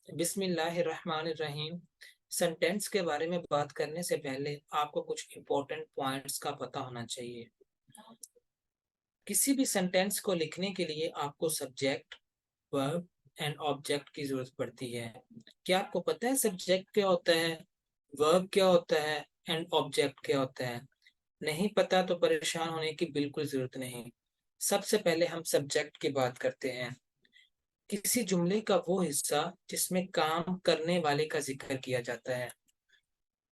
बिस्मिल्लाहिर्रहमानिर्रहीम। सेंटेंस के बारे में बात करने से पहले आपको कुछ इम्पोर्टेंट पॉइंट्स का पता होना चाहिए। किसी भी सेंटेंस को लिखने के लिए आपको सब्जेक्ट, वर्ब एंड ऑब्जेक्ट की जरूरत पड़ती है। क्या आपको पता है सब्जेक्ट क्या होता है, वर्ब क्या होता है एंड ऑब्जेक्ट क्या होता है? नहीं पता तो परेशान होने की बिल्कुल जरूरत नहीं। सबसे पहले हम सब्जेक्ट की बात करते हैं। किसी जुमले का वो हिस्सा जिसमें काम करने वाले का जिक्र किया जाता है।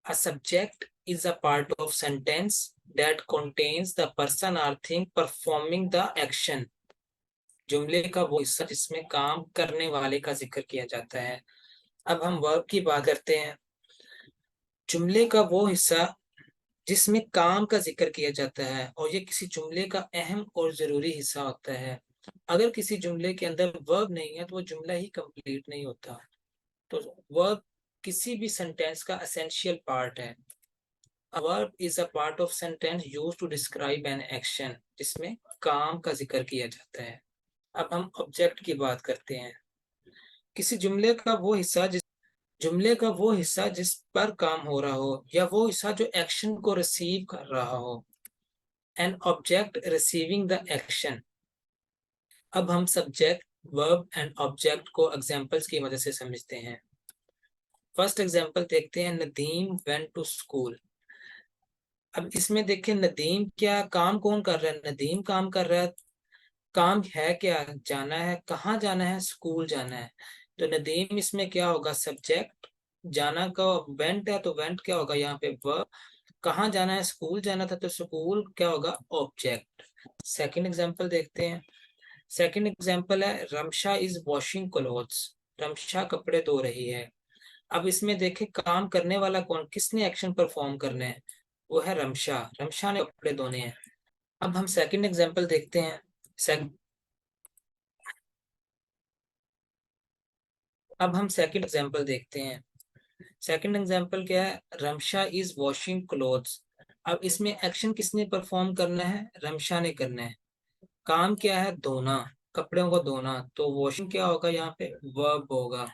A subject is a part of sentence that contains the person or thing performing the action. जुमले का वो हिस्सा जिसमें काम करने वाले का जिक्र किया जाता है। अब हम वर्ब की बात करते हैं। जुमले का वो हिस्सा जिसमें काम का जिक्र किया जाता है और ये किसी जुमले का अहम और जरूरी हिस्सा होता है। अगर किसी जुमले के अंदर वर्ब नहीं है तो वो जुमला ही कंप्लीट नहीं होता। तो वर्ब किसी भी सेंटेंस का एसेंशियल पार्ट है। A verb is a part of sentence used to describe an action, जिसमें काम का जिक्र किया जाता है। अब हम ऑब्जेक्ट की बात करते हैं। किसी जुमले का वो हिस्सा जिस पर काम हो रहा हो या वो हिस्सा जो एक्शन को रिसीव कर रहा हो। An object receiving the action. अब हम सब्जेक्ट, वर्ब एंड ऑब्जेक्ट को एग्जांपल्स की मदद से समझते हैं। फर्स्ट एग्जांपल देखते हैं, नदीम वेंट टू स्कूल। अब इसमें देखिए, नदीम क्या काम कौन कर रहा है? नदीम काम कर रहा है। काम है क्या? जाना है। कहाँ जाना है? स्कूल जाना है। तो नदीम इसमें क्या होगा? सब्जेक्ट। जाना का वेंट है तो वेंट क्या होगा यहाँ पे? वर्ब। कहाँ जाना है? स्कूल जाना था तो स्कूल क्या होगा? ऑब्जेक्ट। सेकंड एग्जांपल देखते हैं। सेकंड एग्जांपल है, Ramsha is washing clothes. Ramsha कपड़े धो रही है। अब इसमें देखें, काम करने वाला कौन, किसने एक्शन परफॉर्म करने हैं? वो है रमशा। रमशा ने कपड़े धोने हैं। अब हम सेकंड एग्जांपल देखते हैं। अब हम सेकंड एग्जांपल देखते हैं। सेकंड एग्जांपल क्या है? Ramsha is washing clothes. अब इसमें एक्शन किसने परफॉर्म करना है? रमशा ने करना है। काम क्या है? धोना, कपड़ों को धोना। तो वॉशिंग क्या होगा यहाँ पे? वर्ब होगा।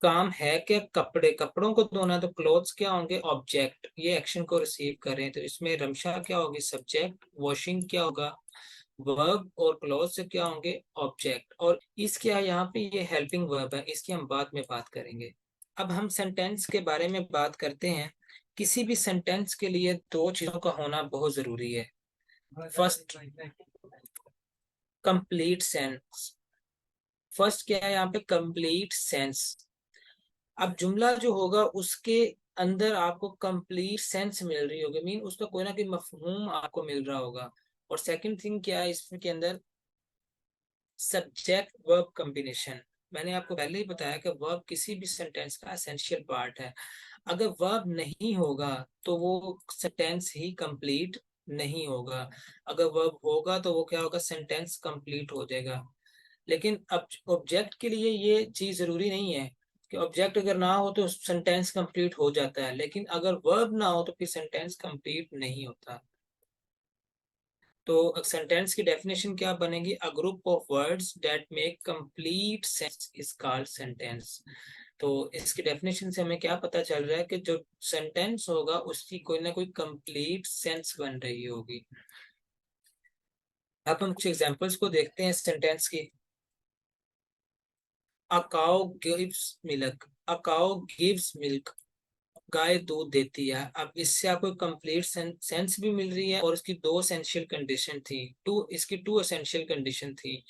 काम है क्या? कपड़े, कपड़ों को धोना। तो क्लोथ्स क्या होंगे? ऑब्जेक्ट। ये एक्शन को रिसीव कर रहे हैं तो इसमें रमशा क्या होगी? सब्जेक्ट। वॉशिंग क्या होगा? वर्ब। और क्लोज से क्या होंगे? ऑब्जेक्ट। और इसके यहाँ पे ये हेल्पिंग वर्ब है, इसकी हम बाद में बात करेंगे। अब हम सेंटेंस के बारे में बात करते हैं। किसी भी सेंटेंस के लिए दो चीजों का होना बहुत जरूरी है। First, complete sense. फर्स्ट क्या है यहाँ पे? Complete sense. अब जुमला जो होगा उसके अंदर आपको कंप्लीट सेंस मिल रही होगी, मीन उसका कोई ना कोई मफहूम आपको मिल रहा होगा। और सेकंड थिंग क्या है इसके अंदर? Subject verb combination. मैंने आपको पहले ही बताया कि वर्ब किसी भी सेंटेंस का एसेंशियल पार्ट है। अगर वर्ब नहीं होगा तो वो सेंटेंस ही कंप्लीट नहीं होगा। अगर वर्ब होगा तो वो क्या होगा? सेंटेंस कंप्लीट हो जाएगा। लेकिन अब ऑब्जेक्ट के लिए ये चीज जरूरी नहीं है कि ऑब्जेक्ट अगर ना हो तो सेंटेंस कंप्लीट हो जाता है, लेकिन अगर वर्ब ना हो तो फिर सेंटेंस कंप्लीट नहीं होता। तो सेंटेंस की डेफिनेशन क्या बनेगी? A group of words that make complete sense is called sentence. तो इसकी डेफिनेशन से हमें क्या पता चल रहा है कि जो सेंटेंस होगा उसकी कोई ना कोई कंप्लीट सेंस बन रही होगी। अब हम कुछ एग्जांपल्स को देखते हैं सेंटेंस की। A cow gives milk. A cow gives milk. गाय दूध देती है। अब इससे आपको कंप्लीट सेंस भी मिल रही है और इसकी दो एसेंशियल कंडीशन थी। टू एसेंशियल कंडीशन थी।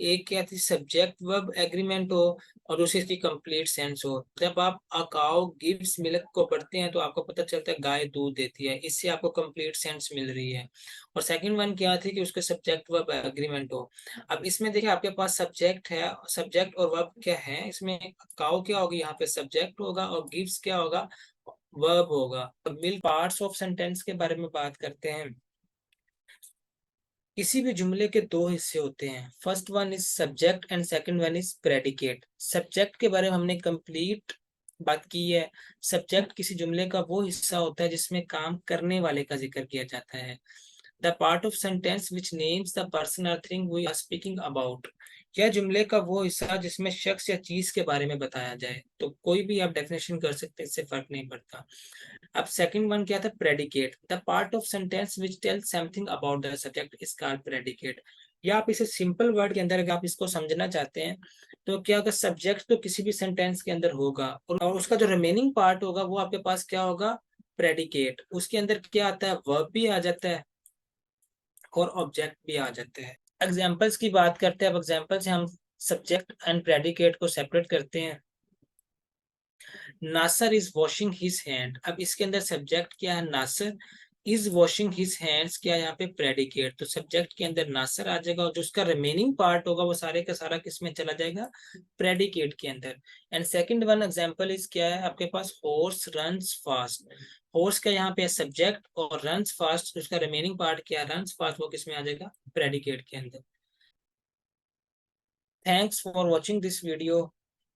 एक क्या थी? सब्जेक्ट वर्ब एग्रीमेंट हो और दूसरी इसकी कंप्लीट सेंस हो। जब आप अ काउ गिव्स मिल्क को पढ़ते हैं तो आपको पता चलता है गाय दूध देती है, इससे आपको कंप्लीट सेंस मिल रही है। और सेकंड वन क्या थी? कि उसके सब्जेक्ट वर्ब एग्रीमेंट हो। अब इसमें देखिए, आपके पास सब्जेक्ट है, सब्जेक्ट और वर्ब क्या है इसमें? काउ क्या होगी यहाँ पे? सब्जेक्ट होगा। और गिव्स क्या होगा? वर्ब होगा। अब मिल पार्ट्स ऑफ सेंटेंस के बारे में बात करते हैं। किसी भी जुमले के दो हिस्से होते हैं। First one is subject and second one is predicate. Subject के बारे में हमने कंप्लीट बात की है। सब्जेक्ट किसी जुमले का वो हिस्सा होता है जिसमें काम करने वाले का जिक्र किया जाता है। The part of sentence which names the person और thing we are speaking about. यह जुमले का वो हिस्सा जिसमें शख्स या चीज के बारे में बताया जाए। तो कोई भी आप डेफिनेशन कर सकते हैं, इससे फर्क नहीं पड़ता। अब सेकंड वन क्या था, predicate, the part of sentence which tells something about the subject is called predicate. या आप इसे सिंपल वर्ड के अंदर अगर आप इसको समझना चाहते हैं, तो क्या होगा, सब्जेक्ट तो किसी भी सेंटेंस के अंदर होगा और उसका जो रिमेनिंग पार्ट होगा वो आपके पास क्या होगा, प्रेडिकेट। उसके अंदर क्या आता है, वर्ब भी आ जाता है और ऑब्जेक्ट भी आ जाता है। एग्जाम्पल्स की बात करते हैं। अब एग्जाम्पल से हम सब्जेक्ट एंड प्रेडिकेट को सेपरेट करते हैं। नासर इज वॉशिंग हिज हैंड। अब इसके अंदर सब्जेक्ट क्या है, नासर, इज वॉशिंग हिज हैंड्स क्या है यहाँ पे, प्रेडिकेट। तो सब्जेक्ट के अंदर नासर आ जाएगा और जो उसका रिमेनिंग पार्ट होगा वो सारे का सारा किस में चला जाएगा, प्रेडिकेट के अंदर। And second one example is क्या है आपके पास, हॉर्स रन्स फास्ट। हॉर्स का यहाँ पे सब्जेक्ट और रन्स फास्ट, उसका रिमेनिंग पार्ट क्या है, रन्स फास्ट, वो किस में आ जाएगा, प्रेडिकेट के अंदर। Thanks for watching this video.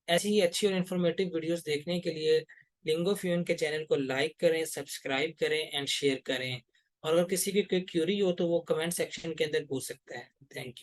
ऐसी ही अच्छी और इन्फॉर्मेटिव वीडियोस देखने के लिए लिंगोफ्यून के चैनल को लाइक करें, सब्सक्राइब करें एंड शेयर करें। और अगर किसी की कोई क्यूरी हो तो वो कमेंट सेक्शन के अंदर पूछ सकता है। Thank you.